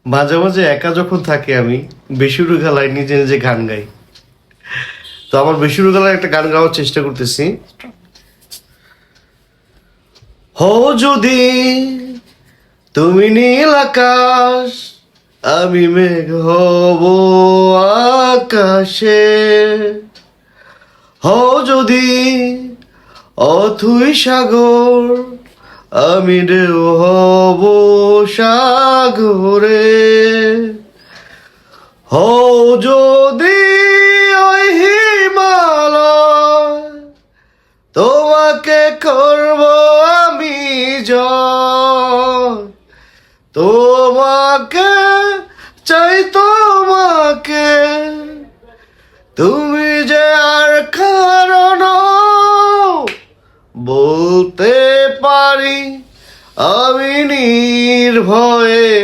মাঝে মাঝে একা যখন থাকি আমি বেসুরো গলায় নিজে নিজে গান গাই। তো আমার বেসুরো গলায় একটা গান গাওয়ার চেষ্টা করতেছি। হো যদি তুমি নীল আকাশ, আমি মেঘ হব আকাশে। হও যদি অথুই সাগর, আমি ঢেউ হব সাগরে। হও যদি ওই হিমালয়, তোমাকে করব আমি জয়। তোমাকে চাই, তোমাকে, তুমি যে আর কারণ বলতে পারি আমি নির্ভয়ে।